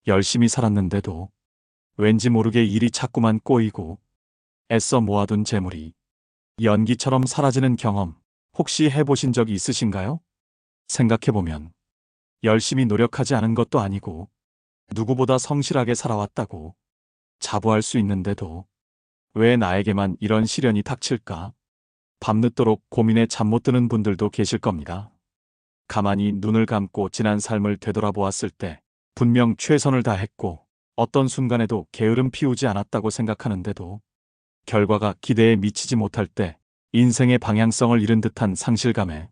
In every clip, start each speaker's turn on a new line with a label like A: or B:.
A: 열심히 살았는데도 왠지 모르게 일이 자꾸만 꼬이고 애써 모아둔 재물이 연기처럼 사라지는 경험 혹시 해보신 적이 있으신가요? 생각해보면 열심히 노력하지 않은 것도 아니고 누구보다 성실하게 살아왔다고 자부할 수 있는데도 왜 나에게만 이런 시련이 닥칠까? 밤늦도록 고민에 잠 못 드는 분들도 계실 겁니다. 가만히 눈을 감고 지난 삶을 되돌아보았을 때 분명 최선을 다했고 어떤 순간에도 게으름 피우지 않았다고 생각하는데도 결과가 기대에 미치지 못할 때 인생의 방향성을 잃은 듯한 상실감에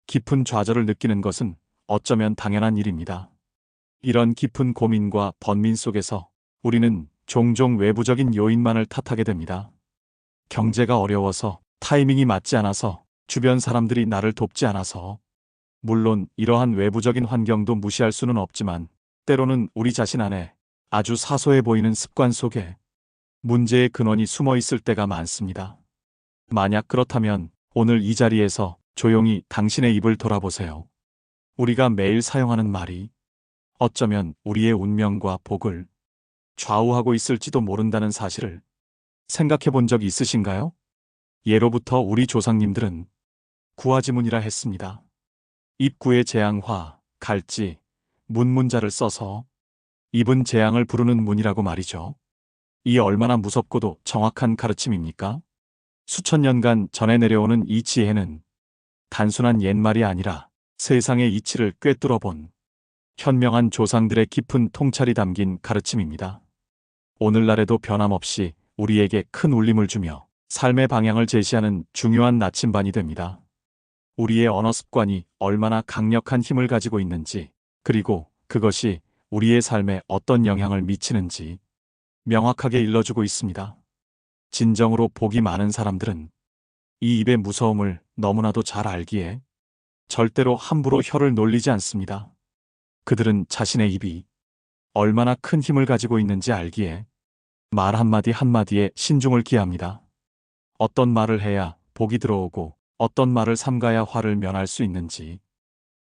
A: 깊은 좌절을 느끼는 것은 어쩌면 당연한 일입니다. 이런 깊은 고민과 번민 속에서 우리는 종종 외부적인 요인만을 탓하게 됩니다. 경제가 어려워서, 타이밍이 맞지 않아서, 주변 사람들이 나를 돕지 않아서. 물론 이러한 외부적인 환경도 무시할 수는 없지만 때로는 우리 자신 안에 아주 사소해 보이는 습관 속에 문제의 근원이 숨어 있을 때가 많습니다. 만약 그렇다면 오늘 이 자리에서 조용히 당신의 입을 돌아보세요. 우리가 매일 사용하는 말이 어쩌면 우리의 운명과 복을 좌우하고 있을지도 모른다는 사실을 생각해 본 적이 있으신가요? 예로부터 우리 조상님들은 구화지문이라 했습니다. 입구에 재앙화, 갈지, 문문자를 써서 입은 재앙을 부르는 문이라고 말이죠. 이 얼마나 무섭고도 정확한 가르침입니까? 수천 년간 전해 내려오는 이 지혜는 단순한 옛말이 아니라 세상의 이치를 꿰뚫어 본 현명한 조상들의 깊은 통찰이 담긴 가르침입니다. 오늘날에도 변함없이 우리에게 큰 울림을 주며 삶의 방향을 제시하는 중요한 나침반이 됩니다. 우리의 언어 습관이 얼마나 강력한 힘을 가지고 있는지, 그리고 그것이 우리의 삶에 어떤 영향을 미치는지 명확하게 일러주고 있습니다. 진정으로 복이 많은 사람들은 이 입의 무서움을 너무나도 잘 알기에 절대로 함부로 혀를 놀리지 않습니다. 그들은 자신의 입이 얼마나 큰 힘을 가지고 있는지 알기에 말 한마디 한마디에 신중을 기합니다. 어떤 말을 해야 복이 들어오고 어떤 말을 삼가야 화를 면할 수 있는지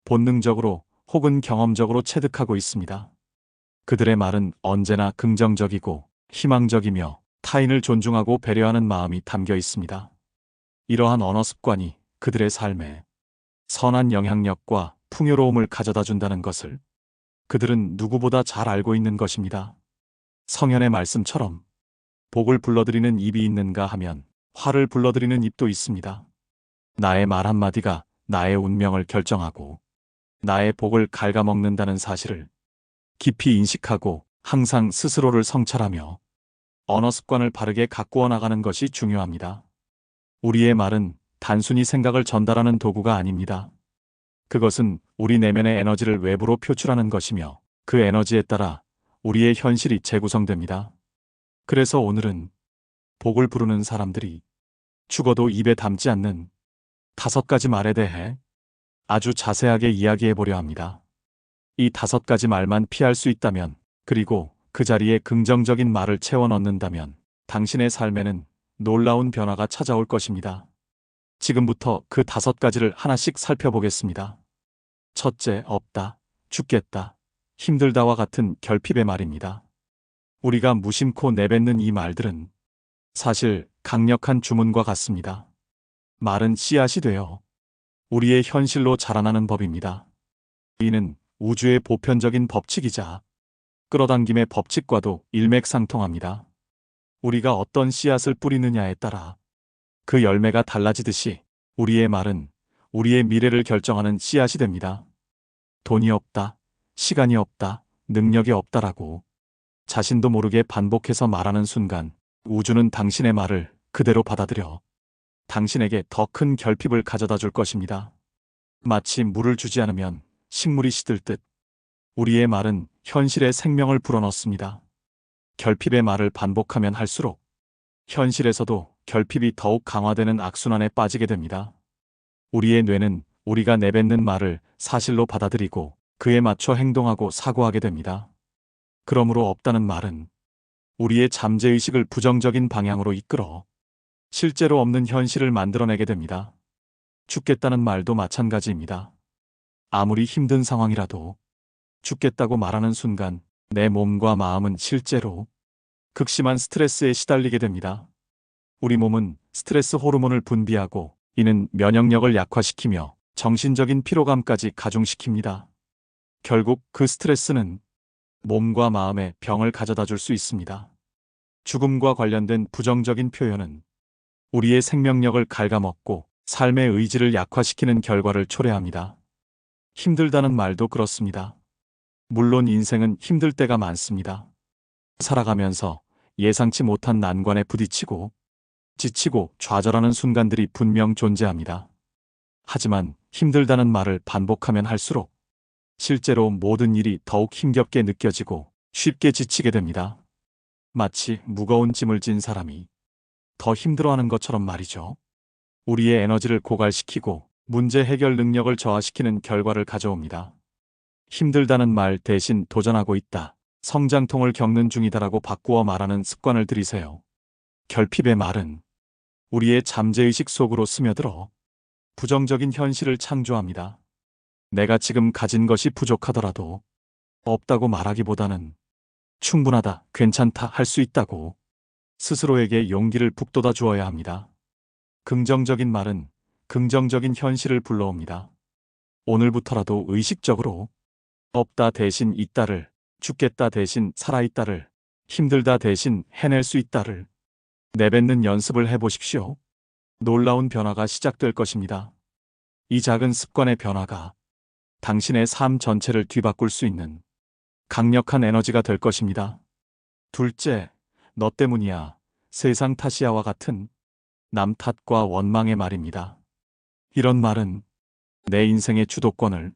A: 본능적으로 혹은 경험적으로 체득하고 있습니다. 그들의 말은 언제나 긍정적이고 희망적이며 타인을 존중하고 배려하는 마음이 담겨 있습니다. 이러한 언어 습관이 그들의 삶에 선한 영향력과 풍요로움을 가져다 준다는 것을 그들은 누구보다 잘 알고 있는 것입니다. 성현의 말씀처럼 복을 불러들이는 입이 있는가 하면 화를 불러들이는 입도 있습니다. 나의 말 한마디가 나의 운명을 결정하고 나의 복을 갉아먹는다는 사실을 깊이 인식하고 항상 스스로를 성찰하며 언어 습관을 바르게 가꾸어 나가는 것이 중요합니다. 우리의 말은 단순히 생각을 전달하는 도구가 아닙니다. 그것은 우리 내면의 에너지를 외부로 표출하는 것이며 그 에너지에 따라 우리의 현실이 재구성됩니다. 그래서 오늘은 복을 부르는 사람들이 죽어도 입에 담지 않는 5가지 말에 대해 아주 자세하게 이야기해 보려 합니다. 이 5가지 말만 피할 수 있다면, 그리고 그 자리에 긍정적인 말을 채워 넣는다면 당신의 삶에는 놀라운 변화가 찾아올 것입니다. 지금부터 그 5가지를 하나씩 살펴보겠습니다. 첫째, 없다, 죽겠다, 힘들다와 같은 결핍의 말입니다. 우리가 무심코 내뱉는 이 말들은 사실 강력한 주문과 같습니다. 말은 씨앗이 되어 우리의 현실로 자라나는 법입니다. 이는 우주의 보편적인 법칙이자 끌어당김의 법칙과도 일맥상통합니다. 우리가 어떤 씨앗을 뿌리느냐에 따라 그 열매가 달라지듯이 우리의 말은 우리의 미래를 결정하는 씨앗이 됩니다. 돈이 없다, 시간이 없다, 능력이 없다라고 자신도 모르게 반복해서 말하는 순간 우주는 당신의 말을 그대로 받아들여 당신에게 더 큰 결핍을 가져다 줄 것입니다. 마치 물을 주지 않으면 식물이 시들 듯 우리의 말은 현실에 생명을 불어넣습니다. 결핍의 말을 반복하면 할수록 현실에서도 결핍이 더욱 강화되는 악순환에 빠지게 됩니다. 우리의 뇌는 우리가 내뱉는 말을 사실로 받아들이고 그에 맞춰 행동하고 사고하게 됩니다. 그러므로 없다는 말은 우리의 잠재의식을 부정적인 방향으로 이끌어 실제로 없는 현실을 만들어내게 됩니다. 죽겠다는 말도 마찬가지입니다. 아무리 힘든 상황이라도 죽겠다고 말하는 순간 내 몸과 마음은 실제로 극심한 스트레스에 시달리게 됩니다. 우리 몸은 스트레스 호르몬을 분비하고 이는 면역력을 약화시키며 정신적인 피로감까지 가중시킵니다. 결국 그 스트레스는 몸과 마음에 병을 가져다 줄 수 있습니다. 죽음과 관련된 부정적인 표현은 우리의 생명력을 갉아먹고 삶의 의지를 약화시키는 결과를 초래합니다. 힘들다는 말도 그렇습니다. 물론 인생은 힘들 때가 많습니다. 살아가면서 예상치 못한 난관에 부딪히고 지치고 좌절하는 순간들이 분명 존재합니다. 하지만 힘들다는 말을 반복하면 할수록 실제로 모든 일이 더욱 힘겹게 느껴지고 쉽게 지치게 됩니다. 마치 무거운 짐을 진 사람이 더 힘들어하는 것처럼 말이죠. 우리의 에너지를 고갈시키고 문제 해결 능력을 저하시키는 결과를 가져옵니다. 힘들다는 말 대신 도전하고 있다, 성장통을 겪는 중이다라고 바꾸어 말하는 습관을 들이세요. 결핍의 말은 우리의 잠재의식 속으로 스며들어 부정적인 현실을 창조합니다. 내가 지금 가진 것이 부족하더라도 없다고 말하기보다는 충분하다, 괜찮다, 할 수 있다고 스스로에게 용기를 북돋아 주어야 합니다. 긍정적인 말은 긍정적인 현실을 불러옵니다. 오늘부터라도 의식적으로 없다 대신 있다를, 죽겠다 대신 살아있다를, 힘들다 대신 해낼 수 있다를 내뱉는 연습을 해보십시오. 놀라운 변화가 시작될 것입니다. 이 작은 습관의 변화가 당신의 삶 전체를 뒤바꿀 수 있는 강력한 에너지가 될 것입니다. 둘째, 너 때문이야, 세상 탓이야와 같은 남 탓과 원망의 말입니다. 이런 말은 내 인생의 주도권을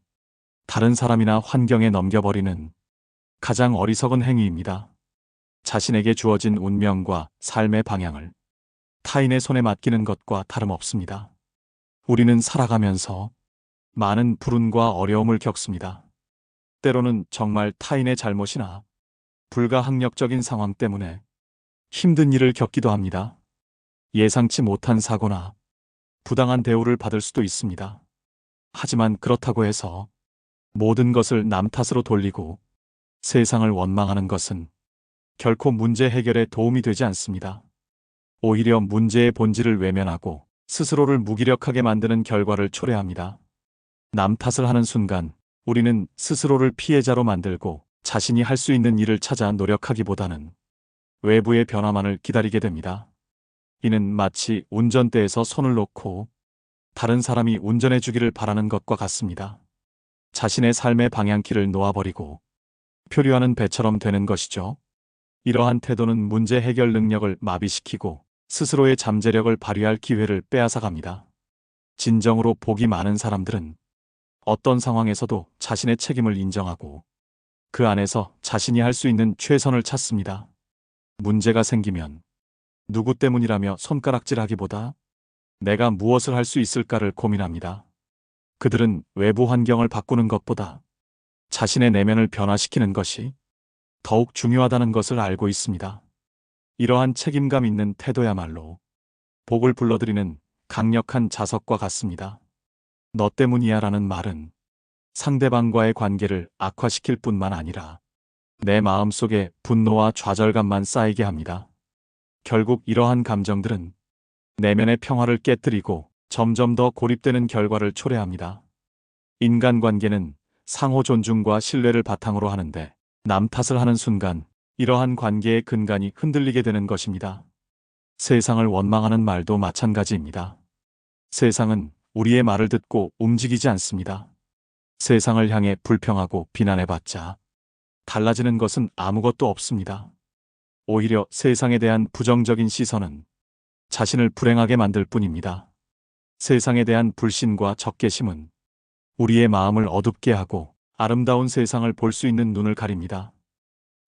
A: 다른 사람이나 환경에 넘겨버리는 가장 어리석은 행위입니다. 자신에게 주어진 운명과 삶의 방향을 타인의 손에 맡기는 것과 다름없습니다. 우리는 살아가면서 많은 불운과 어려움을 겪습니다. 때로는 정말 타인의 잘못이나 불가항력적인 상황 때문에 힘든 일을 겪기도 합니다. 예상치 못한 사고나 부당한 대우를 받을 수도 있습니다. 하지만 그렇다고 해서 모든 것을 남 탓으로 돌리고 세상을 원망하는 것은 결코 문제 해결에 도움이 되지 않습니다. 오히려 문제의 본질을 외면하고 스스로를 무기력하게 만드는 결과를 초래합니다. 남 탓을 하는 순간 우리는 스스로를 피해자로 만들고 자신이 할 수 있는 일을 찾아 노력하기보다는 외부의 변화만을 기다리게 됩니다. 이는 마치 운전대에서 손을 놓고 다른 사람이 운전해 주기를 바라는 것과 같습니다. 자신의 삶의 방향키를 놓아버리고 표류하는 배처럼 되는 것이죠. 이러한 태도는 문제 해결 능력을 마비시키고 스스로의 잠재력을 발휘할 기회를 빼앗아갑니다. 진정으로 복이 많은 사람들은 어떤 상황에서도 자신의 책임을 인정하고 그 안에서 자신이 할 수 있는 최선을 찾습니다. 문제가 생기면 누구 때문이라며 손가락질하기보다 내가 무엇을 할 수 있을까를 고민합니다. 그들은 외부 환경을 바꾸는 것보다 자신의 내면을 변화시키는 것이 더욱 중요하다는 것을 알고 있습니다. 이러한 책임감 있는 태도야말로 복을 불러들이는 강력한 자석과 같습니다. 너 때문이야 라는 말은 상대방과의 관계를 악화시킬 뿐만 아니라 내 마음속에 분노와 좌절감만 쌓이게 합니다. 결국 이러한 감정들은 내면의 평화를 깨뜨리고 점점 더 고립되는 결과를 초래합니다. 인간관계는 상호 존중과 신뢰를 바탕으로 하는데 남 탓을 하는 순간 이러한 관계의 근간이 흔들리게 되는 것입니다. 세상을 원망하는 말도 마찬가지입니다. 세상은 우리의 말을 듣고 움직이지 않습니다. 세상을 향해 불평하고 비난해봤자 달라지는 것은 아무것도 없습니다. 오히려 세상에 대한 부정적인 시선은 자신을 불행하게 만들 뿐입니다. 세상에 대한 불신과 적개심은 우리의 마음을 어둡게 하고 아름다운 세상을 볼 수 있는 눈을 가립니다.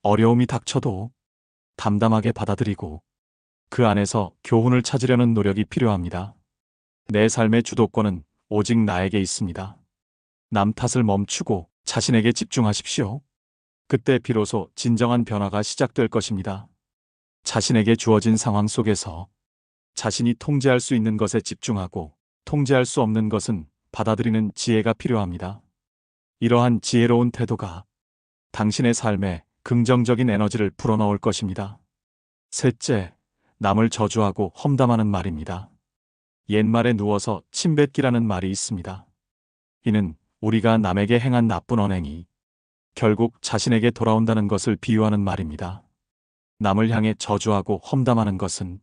A: 어려움이 닥쳐도 담담하게 받아들이고 그 안에서 교훈을 찾으려는 노력이 필요합니다. 내 삶의 주도권은 오직 나에게 있습니다. 남 탓을 멈추고 자신에게 집중하십시오. 그때 비로소 진정한 변화가 시작될 것입니다. 자신에게 주어진 상황 속에서 자신이 통제할 수 있는 것에 집중하고 통제할 수 없는 것은 받아들이는 지혜가 필요합니다. 이러한 지혜로운 태도가 당신의 삶에 긍정적인 에너지를 불어넣을 것입니다. 셋째, 남을 저주하고 험담하는 말입니다. 옛말에 누워서 침 뱉기라는 말이 있습니다. 이는 우리가 남에게 행한 나쁜 언행이 결국 자신에게 돌아온다는 것을 비유하는 말입니다. 남을 향해 저주하고 험담하는 것은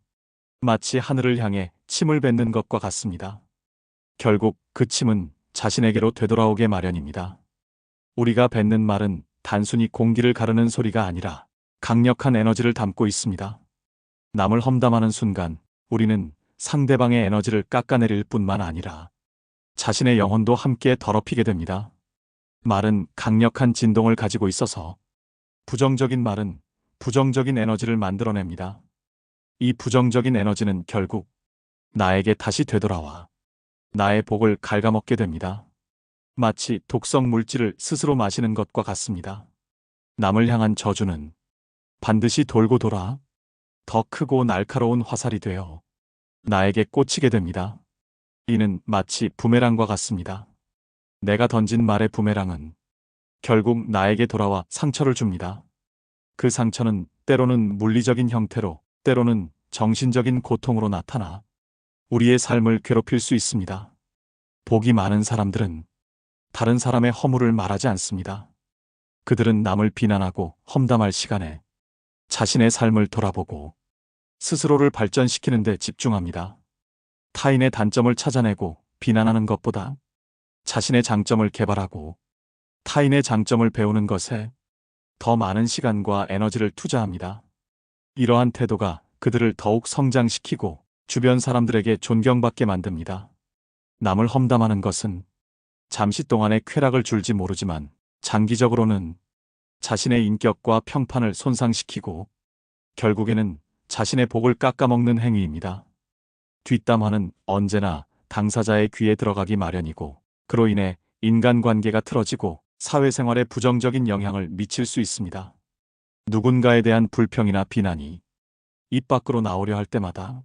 A: 마치 하늘을 향해 침을 뱉는 것과 같습니다. 결국 그 침은 자신에게로 되돌아오게 마련입니다. 우리가 뱉는 말은 단순히 공기를 가르는 소리가 아니라 강력한 에너지를 담고 있습니다. 남을 험담하는 순간 우리는 상대방의 에너지를 깎아내릴 뿐만 아니라 자신의 영혼도 함께 더럽히게 됩니다. 말은 강력한 진동을 가지고 있어서 부정적인 말은 부정적인 에너지를 만들어냅니다. 이 부정적인 에너지는 결국 나에게 다시 되돌아와 나의 복을 갉아먹게 됩니다. 마치 독성 물질을 스스로 마시는 것과 같습니다. 남을 향한 저주는 반드시 돌고 돌아 더 크고 날카로운 화살이 되어 나에게 꽂히게 됩니다. 이는 마치 부메랑과 같습니다. 내가 던진 말의 부메랑은 결국 나에게 돌아와 상처를 줍니다. 그 상처는 때로는 물리적인 형태로, 때로는 정신적인 고통으로 나타나 우리의 삶을 괴롭힐 수 있습니다. 복이 많은 사람들은 다른 사람의 허물을 말하지 않습니다. 그들은 남을 비난하고 험담할 시간에 자신의 삶을 돌아보고 스스로를 발전시키는 데 집중합니다. 타인의 단점을 찾아내고 비난하는 것보다 자신의 장점을 개발하고 타인의 장점을 배우는 것에 더 많은 시간과 에너지를 투자합니다. 이러한 태도가 그들을 더욱 성장시키고 주변 사람들에게 존경받게 만듭니다. 남을 험담하는 것은 잠시 동안의 쾌락을 줄지 모르지만 장기적으로는 자신의 인격과 평판을 손상시키고 결국에는 자신의 복을 깎아먹는 행위입니다. 뒷담화는 언제나 당사자의 귀에 들어가기 마련이고 그로 인해 인간관계가 틀어지고 사회생활에 부정적인 영향을 미칠 수 있습니다. 누군가에 대한 불평이나 비난이 입 밖으로 나오려 할 때마다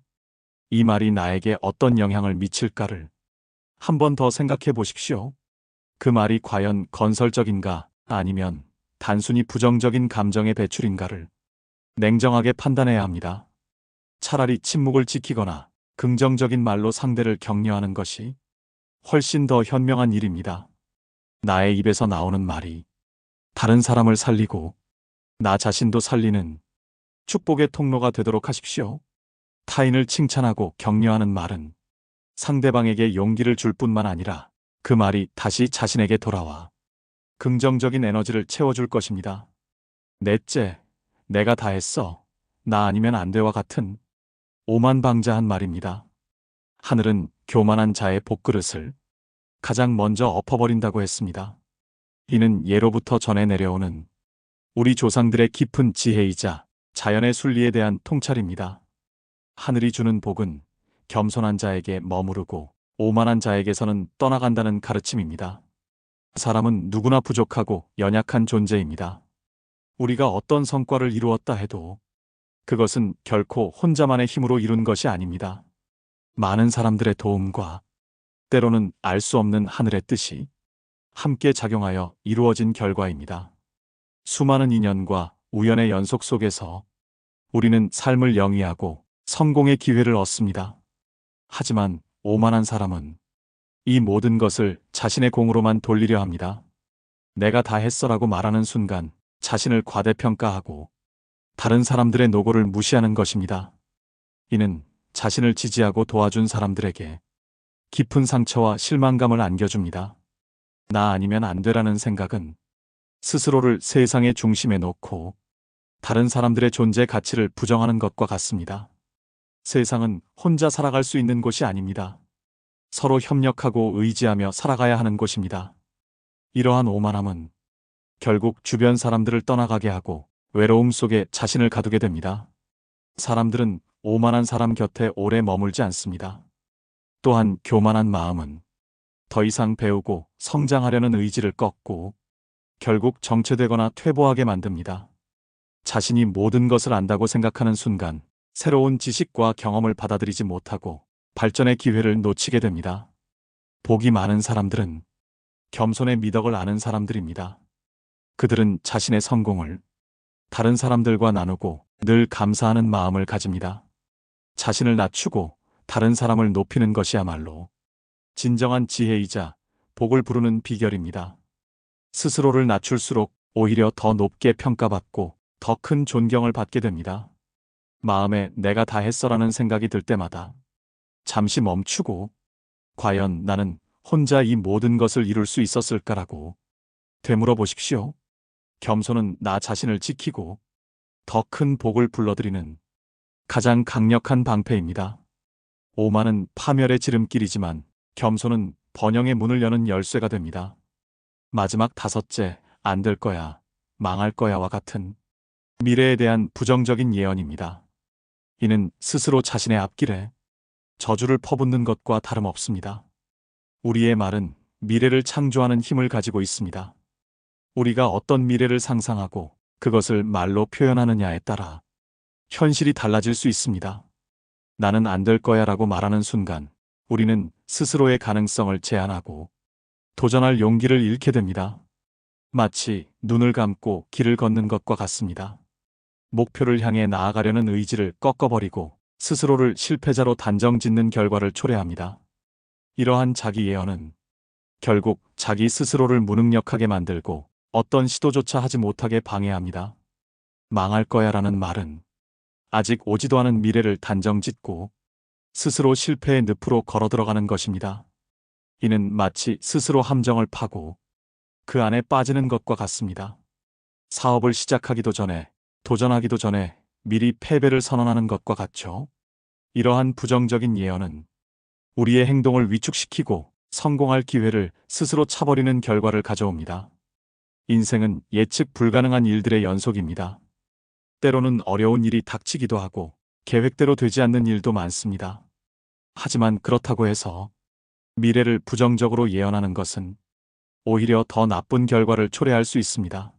A: 이 말이 나에게 어떤 영향을 미칠까를 한 번 더 생각해 보십시오. 그 말이 과연 건설적인가 아니면 단순히 부정적인 감정의 배출인가를 냉정하게 판단해야 합니다. 차라리 침묵을 지키거나 긍정적인 말로 상대를 격려하는 것이 훨씬 더 현명한 일입니다. 나의 입에서 나오는 말이 다른 사람을 살리고 나 자신도 살리는 축복의 통로가 되도록 하십시오. 타인을 칭찬하고 격려하는 말은 상대방에게 용기를 줄 뿐만 아니라 그 말이 다시 자신에게 돌아와 긍정적인 에너지를 채워줄 것입니다. 넷째, 내가 다 했어. 나 아니면 안 돼와 같은 오만방자한 말입니다. 하늘은 교만한 자의 복그릇을 가장 먼저 엎어버린다고 했습니다. 이는 예로부터 전해 내려오는 우리 조상들의 깊은 지혜이자 자연의 순리에 대한 통찰입니다. 하늘이 주는 복은 겸손한 자에게 머무르고 오만한 자에게서는 떠나간다는 가르침입니다. 사람은 누구나 부족하고 연약한 존재입니다. 우리가 어떤 성과를 이루었다 해도 그것은 결코 혼자만의 힘으로 이룬 것이 아닙니다. 많은 사람들의 도움과 때로는 알 수 없는 하늘의 뜻이 함께 작용하여 이루어진 결과입니다. 수많은 인연과 우연의 연속 속에서 우리는 삶을 영위하고 성공의 기회를 얻습니다. 하지만 오만한 사람은 이 모든 것을 자신의 공으로만 돌리려 합니다. 내가 다 했어라고 말하는 순간 자신을 과대평가하고 다른 사람들의 노고를 무시하는 것입니다. 이는 자신을 지지하고 도와준 사람들에게 깊은 상처와 실망감을 안겨줍니다. 나 아니면 안 되라는 생각은 스스로를 세상의 중심에 놓고 다른 사람들의 존재 가치를 부정하는 것과 같습니다. 세상은 혼자 살아갈 수 있는 곳이 아닙니다. 서로 협력하고 의지하며 살아가야 하는 곳입니다. 이러한 오만함은 결국 주변 사람들을 떠나가게 하고 외로움 속에 자신을 가두게 됩니다. 사람들은 오만한 사람 곁에 오래 머물지 않습니다. 또한 교만한 마음은 더 이상 배우고 성장하려는 의지를 꺾고 결국 정체되거나 퇴보하게 만듭니다. 자신이 모든 것을 안다고 생각하는 순간 새로운 지식과 경험을 받아들이지 못하고 발전의 기회를 놓치게 됩니다. 복이 많은 사람들은 겸손의 미덕을 아는 사람들입니다. 그들은 자신의 성공을 다른 사람들과 나누고 늘 감사하는 마음을 가집니다. 자신을 낮추고 다른 사람을 높이는 것이야말로 진정한 지혜이자 복을 부르는 비결입니다. 스스로를 낮출수록 오히려 더 높게 평가받고 더 큰 존경을 받게 됩니다. 마음에 내가 다 했어라는 생각이 들 때마다 잠시 멈추고 과연 나는 혼자 이 모든 것을 이룰 수 있었을까라고 되물어 보십시오. 겸손은 나 자신을 지키고 더 큰 복을 불러들이는 가장 강력한 방패입니다. 오만은 파멸의 지름길이지만 겸손은 번영의 문을 여는 열쇠가 됩니다. 마지막 다섯째, 안 될 거야, 망할 거야와 같은 미래에 대한 부정적인 예언입니다. 이는 스스로 자신의 앞길에 저주를 퍼붓는 것과 다름없습니다. 우리의 말은 미래를 창조하는 힘을 가지고 있습니다. 우리가 어떤 미래를 상상하고 그것을 말로 표현하느냐에 따라 현실이 달라질 수 있습니다. 나는 안 될 거야 라고 말하는 순간 우리는 스스로의 가능성을 제한하고 도전할 용기를 잃게 됩니다. 마치 눈을 감고 길을 걷는 것과 같습니다. 목표를 향해 나아가려는 의지를 꺾어버리고 스스로를 실패자로 단정 짓는 결과를 초래합니다. 이러한 자기 예언은 결국 자기 스스로를 무능력하게 만들고 어떤 시도조차 하지 못하게 방해합니다. 망할 거야 라는 말은 아직 오지도 않은 미래를 단정 짓고 스스로 실패의 늪으로 걸어 들어가는 것입니다. 이는 마치 스스로 함정을 파고 그 안에 빠지는 것과 같습니다. 사업을 시작하기도 전에, 도전하기도 전에 미리 패배를 선언하는 것과 같죠. 이러한 부정적인 예언은 우리의 행동을 위축시키고 성공할 기회를 스스로 차버리는 결과를 가져옵니다. 인생은 예측 불가능한 일들의 연속입니다. 때로는 어려운 일이 닥치기도 하고 계획대로 되지 않는 일도 많습니다. 하지만 그렇다고 해서 미래를 부정적으로 예언하는 것은 오히려 더 나쁜 결과를 초래할 수 있습니다.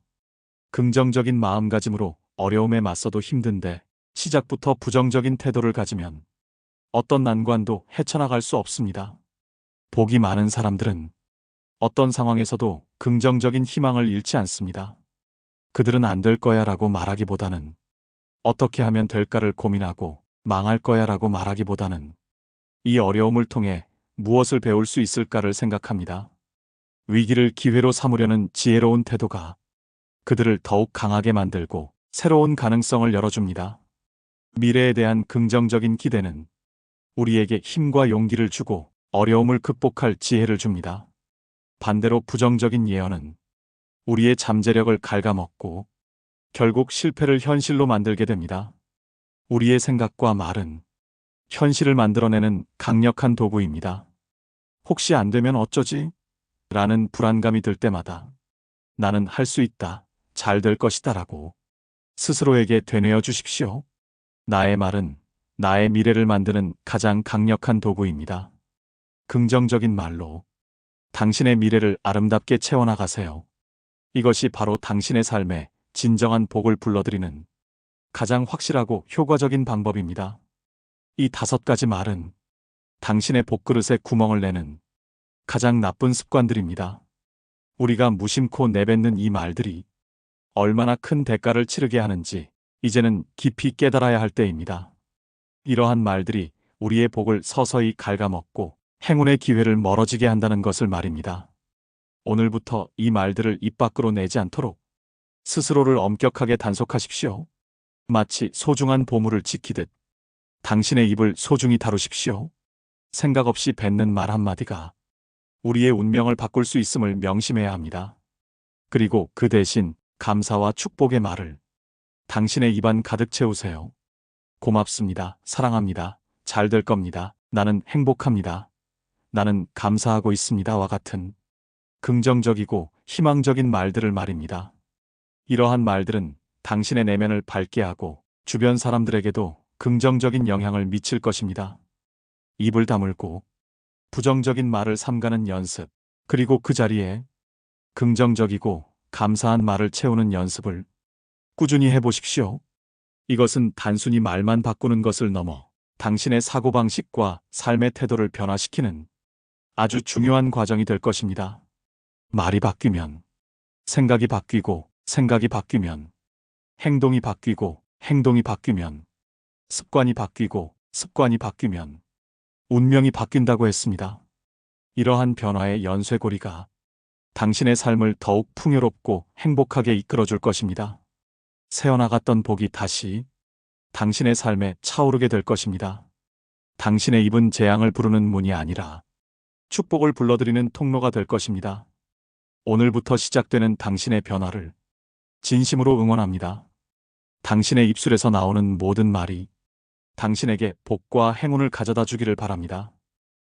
A: 긍정적인 마음가짐으로 어려움에 맞서도 힘든데 시작부터 부정적인 태도를 가지면 어떤 난관도 헤쳐나갈 수 없습니다. 복이 많은 사람들은 어떤 상황에서도 긍정적인 희망을 잃지 않습니다. 그들은 안 될 거야 라고 말하기보다는 어떻게 하면 될까를 고민하고 망할 거야 라고 말하기보다는 이 어려움을 통해 무엇을 배울 수 있을까를 생각합니다. 위기를 기회로 삼으려는 지혜로운 태도가 그들을 더욱 강하게 만들고 새로운 가능성을 열어줍니다. 미래에 대한 긍정적인 기대는 우리에게 힘과 용기를 주고 어려움을 극복할 지혜를 줍니다. 반대로 부정적인 예언은 우리의 잠재력을 갉아먹고 결국 실패를 현실로 만들게 됩니다. 우리의 생각과 말은 현실을 만들어내는 강력한 도구입니다. 혹시 안 되면 어쩌지? 라는 불안감이 들 때마다 나는 할 수 있다, 잘 될 것이다 라고 스스로에게 되뇌어 주십시오. 나의 말은 나의 미래를 만드는 가장 강력한 도구입니다. 긍정적인 말로 당신의 미래를 아름답게 채워나가세요. 이것이 바로 당신의 삶에 진정한 복을 불러들이는 가장 확실하고 효과적인 방법입니다. 이 5가지 말은 당신의 복그릇에 구멍을 내는 가장 나쁜 습관들입니다. 우리가 무심코 내뱉는 이 말들이 얼마나 큰 대가를 치르게 하는지 이제는 깊이 깨달아야 할 때입니다. 이러한 말들이 우리의 복을 서서히 갉아먹고 행운의 기회를 멀어지게 한다는 것을 말입니다. 오늘부터 이 말들을 입 밖으로 내지 않도록 스스로를 엄격하게 단속하십시오. 마치 소중한 보물을 지키듯 당신의 입을 소중히 다루십시오. 생각 없이 뱉는 말 한마디가 우리의 운명을 바꿀 수 있음을 명심해야 합니다. 그리고 그 대신 감사와 축복의 말을 당신의 입안 가득 채우세요. 고맙습니다. 사랑합니다. 잘 될 겁니다. 나는 행복합니다. 나는 감사하고 있습니다와 같은 긍정적이고 희망적인 말들을 말입니다. 이러한 말들은 당신의 내면을 밝게 하고 주변 사람들에게도 긍정적인 영향을 미칠 것입니다. 입을 다물고 부정적인 말을 삼가는 연습, 그리고 그 자리에 긍정적이고 감사한 말을 채우는 연습을 꾸준히 해보십시오. 이것은 단순히 말만 바꾸는 것을 넘어 당신의 사고방식과 삶의 태도를 변화시키는 아주 중요한 과정이 될 것입니다. 말이 바뀌면 생각이 바뀌고 생각이 바뀌면 행동이 바뀌고 행동이 바뀌면 습관이 바뀌고 습관이 바뀌면 운명이 바뀐다고 했습니다. 이러한 변화의 연쇄고리가 당신의 삶을 더욱 풍요롭고 행복하게 이끌어줄 것입니다. 새어나갔던 복이 다시 당신의 삶에 차오르게 될 것입니다. 당신의 입은 재앙을 부르는 문이 아니라 축복을 불러들이는 통로가 될 것입니다. 오늘부터 시작되는 당신의 변화를 진심으로 응원합니다. 당신의 입술에서 나오는 모든 말이 당신에게 복과 행운을 가져다 주기를 바랍니다.